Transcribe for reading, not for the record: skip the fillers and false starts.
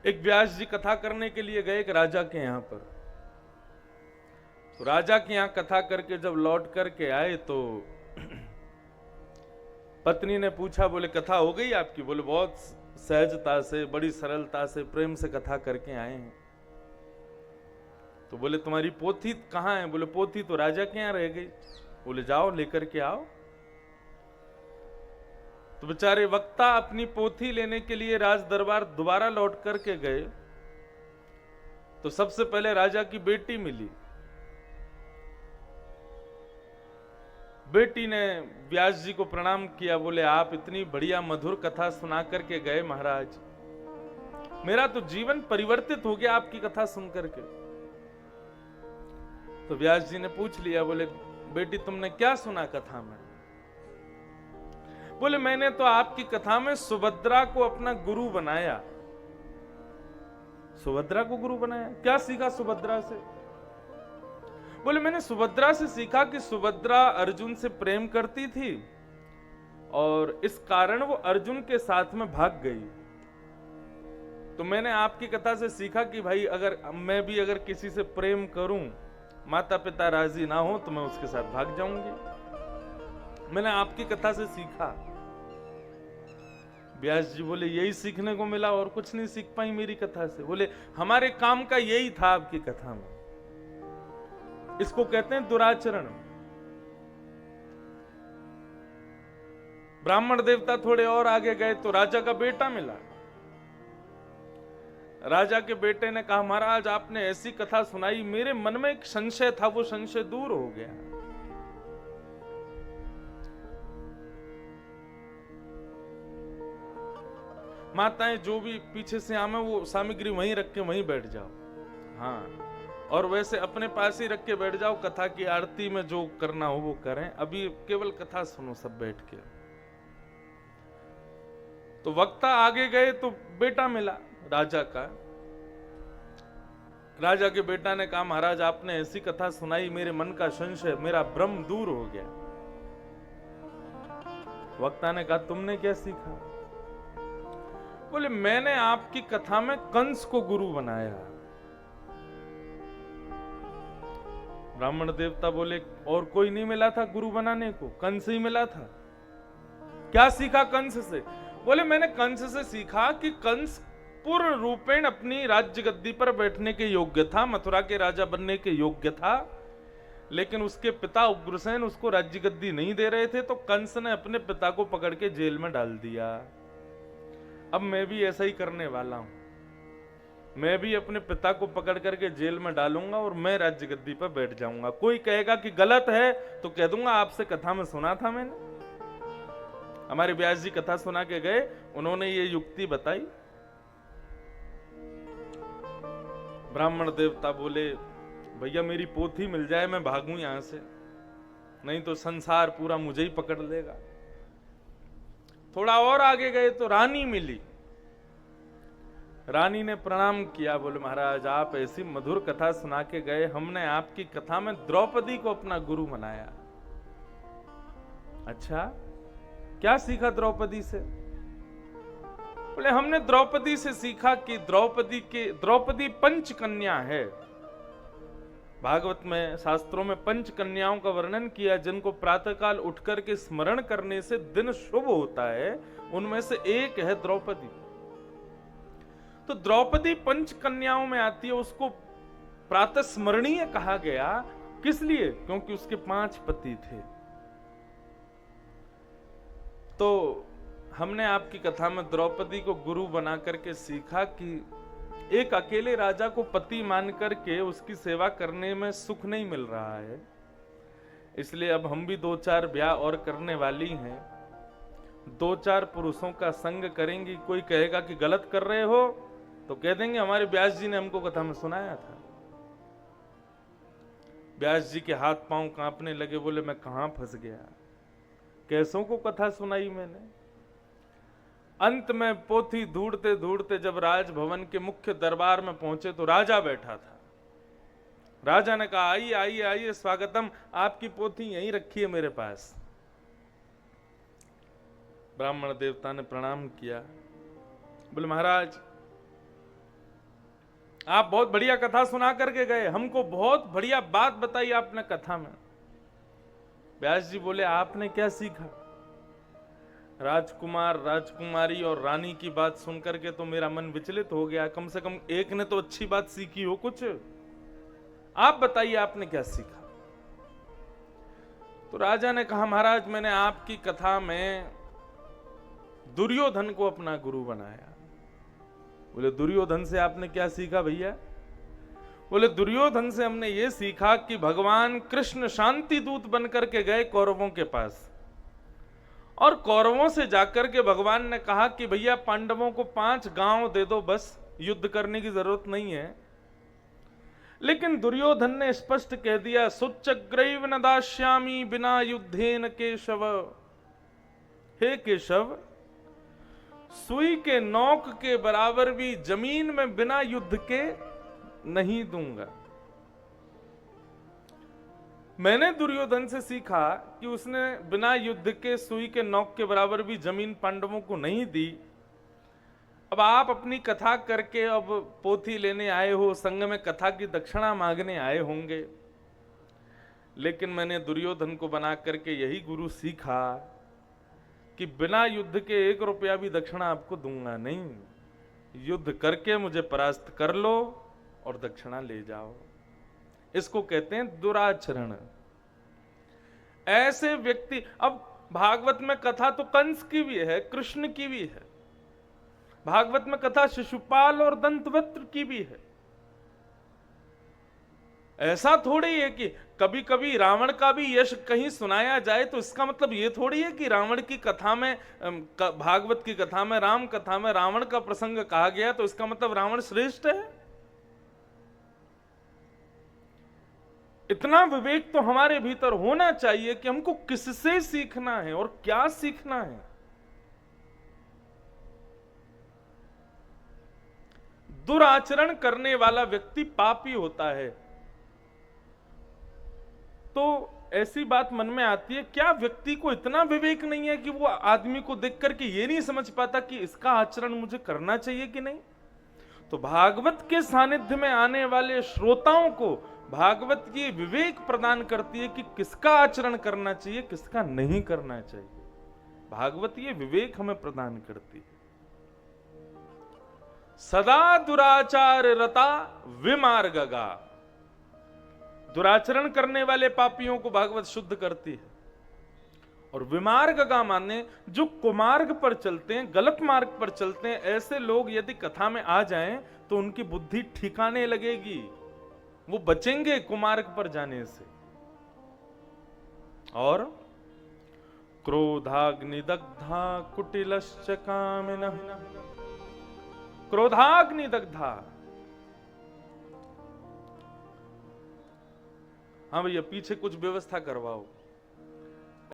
एक व्यास जी कथा करने के लिए गए एक राजा के यहां पर। तो राजा के यहां कथा करके जब लौट करके आए तो पत्नी ने पूछा, बोले कथा हो गई आपकी? बोले बहुत सहजता से, बड़ी सरलता से, प्रेम से कथा करके आए हैं। तो बोले तुम्हारी पोथी कहाँ है? बोले पोथी तो राजा के यहां रह गई। बोले जाओ लेकर के आओ। तो बेचारे वक्ता अपनी पोथी लेने के लिए राज दरबार दोबारा लौट करके गए। तो सबसे पहले राजा की बेटी मिली। बेटी ने व्यास जी को प्रणाम किया, बोले आप इतनी बढ़िया मधुर कथा सुना करके गए महाराज, मेरा तो जीवन परिवर्तित हो गया आपकी कथा सुन करके। तो व्यास जी ने पूछ लिया, बोले बेटी तुमने क्या सुना कथा में? बोले मैंने तो आपकी कथा में सुभद्रा को अपना गुरु बनाया। सुभद्रा को गुरु बनाया? क्या सीखा सुभद्रा से? बोले मैंने सुभद्रा से सीखा कि सुभद्रा अर्जुन से प्रेम करती थी और इस कारण वो अर्जुन के साथ में भाग गई। तो मैंने आपकी कथा से सीखा कि भाई अगर मैं भी अगर किसी से प्रेम करूं, माता पिता राजी ना हो तो मैं उसके साथ भाग जाऊंगी। मैंने आपकी कथा से सीखा। व्यास जी बोले यही सीखने को मिला और कुछ नहीं सीख पाई मेरी कथा से? बोले हमारे काम का यही था आपकी कथा में। इसको कहते हैं दुराचरण। ब्राह्मण देवता थोड़े और आगे गए तो राजा का बेटा मिला। राजा के बेटे ने कहा महाराज आपने ऐसी कथा सुनाई, मेरे मन में एक संशय था, वो संशय दूर हो गया। माताएं जो भी पीछे से आमे वो सामग्री वहीं रख के वहीं बैठ जाओ। हाँ, और वैसे अपने पास ही रख के बैठ जाओ, कथा की आरती में जो करना हो वो करें, अभी केवल कथा सुनो सब बैठ के। तो वक्ता आगे गए तो बेटा मिला राजा का। राजा के बेटा ने कहा महाराज आपने ऐसी कथा सुनाई, मेरे मन का संशय, मेरा भ्रम दूर हो गया। वक्ता ने कहा तुमने क्या सीखा? बोले मैंने आपकी कथा में कंस को गुरु बनाया। ब्राह्मण देवता बोले और कोई नहीं मिला था गुरु बनाने को, कंस ही मिला था। क्या सीखा कंस से? बोले मैंने कंस से सीखा कि कंस पूर्ण रूपेण अपनी राज्य गद्दी पर बैठने के योग्य था, मथुरा के राजा बनने के योग्य था, लेकिन उसके पिता उग्रसेन उसको राज्य गद्दी नहीं दे रहे थे, तो कंस ने अपने पिता को पकड़ के जेल में डाल दिया। अब मैं भी ऐसा ही करने वाला हूं, मैं भी अपने पिता को पकड़ करके जेल में डालूंगा और मैं राज्य गद्दी पर बैठ जाऊंगा। कोई कहेगा कि गलत है तो कह दूंगा आपसे कथा में सुना था मैंने। हमारे व्यास जी कथा सुना के गए, उन्होंने ये युक्ति बताई। ब्राह्मण देवता बोले भैया मेरी पोथी मिल जाए मैं भागूं यहां से, नहीं तो संसार पूरा मुझे ही पकड़ लेगा। थोड़ा और आगे गए तो रानी मिली। रानी ने प्रणाम किया, बोले महाराज आप ऐसी मधुर कथा सुना के गए, हमने आपकी कथा में द्रौपदी को अपना गुरु बनाया। अच्छा क्या सीखा द्रौपदी से? बोले हमने द्रौपदी से सीखा कि द्रौपदी पंच कन्या है। भागवत में शास्त्रों में पंच कन्याओं का वर्णन किया जिनको प्रातःकाल उठकर के स्मरण करने से दिन शुभ होता है, उनमें से एक है द्रौपदी। तो द्रौपदी पंच कन्याओं में आती है, उसको प्रातः स्मरणीय कहा गया। किस लिए? क्योंकि उसके 5 पति थे। तो हमने आपकी कथा में द्रौपदी को गुरु बना करके सीखा कि एक अकेले राजा को पति मान करके उसकी सेवा करने में सुख नहीं मिल रहा है, इसलिए अब हम भी 2-4 ब्याह और करने वाली हैं, 2-4 पुरुषों का संग करेंगी। कोई कहेगा कि गलत कर रहे हो तो कह देंगे हमारे व्यास जी ने हमको कथा में सुनाया था। व्यास जी के हाथ पांव कांपने लगे, बोले मैं कहां फंस गया, कैसों को कथा सुनाई मैंने। अंत में पोथी ढूंढते ढूंढते जब राजभवन के मुख्य दरबार में पहुंचे तो राजा बैठा था। राजा ने कहा आइए आइए आइए स्वागतम, आपकी पोथी यहीं रखी है मेरे पास। ब्राह्मण देवता ने प्रणाम किया, बोले महाराज आप बहुत बढ़िया कथा सुना करके गए, हमको बहुत बढ़िया बात बताई आपने कथा में। व्यास जी बोले आपने क्या सीखा? राजकुमार, राजकुमारी और रानी की बात सुनकर के तो मेरा मन विचलित हो गया। कम से कम एक ने तो अच्छी बात सीखी हो कुछ। आप बताइए आपने क्या सीखा? तो राजा ने कहा महाराज मैंने आपकी कथा में दुर्योधन को अपना गुरु बनाया। बोले दुर्योधन से आपने क्या सीखा भैया? बोले दुर्योधन से हमने ये सीखा कि भगवान कृष्ण शांति दूत बनकर के गए कौरवों के पास, और कौरवों से जाकर के भगवान ने कहा कि भैया पांडवों को 5 गांव दे दो, बस युद्ध करने की जरूरत नहीं है। लेकिन दुर्योधन ने स्पष्ट कह दिया सुच्चग्रैव न दास्यामि बिना युद्धेन केशव। हे केशव, सुई के नोक के बराबर भी जमीन में बिना युद्ध के नहीं दूंगा। मैंने दुर्योधन से सीखा कि उसने बिना युद्ध के सुई के नोक के बराबर भी जमीन पांडवों को नहीं दी। अब आप अपनी कथा करके अब पोथी लेने आए हो, संग में कथा की दक्षिणा मांगने आए होंगे, लेकिन मैंने दुर्योधन को बना करके यही गुरु सीखा कि बिना युद्ध के 1 रुपया भी दक्षिणा आपको दूंगा नहीं, युद्ध करके मुझे परास्त कर लो और दक्षिणा ले जाओ। इसको कहते हैं दुराचरण। ऐसे व्यक्ति, अब भागवत में कथा तो कंस की भी है, कृष्ण की भी है, भागवत में कथा शिशुपाल और दंतवक्त्र की भी है। ऐसा थोड़ी है कि कभी कभी रावण का भी यश कहीं सुनाया जाए तो इसका मतलब ये थोड़ी है कि रावण की कथा में, भागवत की कथा में, राम कथा में रावण का प्रसंग कहा गया तो इसका मतलब रावण श्रेष्ठ है। इतना विवेक तो हमारे भीतर होना चाहिए कि हमको किससे सीखना है और क्या सीखना है। दुराचरण करने वाला व्यक्ति पापी होता है। तो ऐसी बात मन में आती है, क्या व्यक्ति को इतना विवेक नहीं है कि वो आदमी को देख करके ये नहीं समझ पाता कि इसका आचरण मुझे करना चाहिए कि नहीं? तो भागवत के सानिध्य में आने वाले श्रोताओं को भागवत की विवेक प्रदान करती है कि किसका आचरण करना चाहिए, किसका नहीं करना चाहिए। भागवत ये विवेक हमें प्रदान करती है। सदा दुराचार रता विमार्गगा, दुराचरण करने वाले पापियों को भागवत शुद्ध करती है। और विमार्गगा माने जो कुमार्ग पर चलते हैं, गलत मार्ग पर चलते हैं, ऐसे लोग यदि कथा में आ जाएं तो उनकी बुद्धि ठिकाने लगेगी, वो बचेंगे कुमार्ग पर जाने से। और क्रोधाग्निदग्धा कुटिलश्च कामिनः, क्रोधाग्निदग्धा, हाँ भैया पीछे कुछ व्यवस्था करवाओ।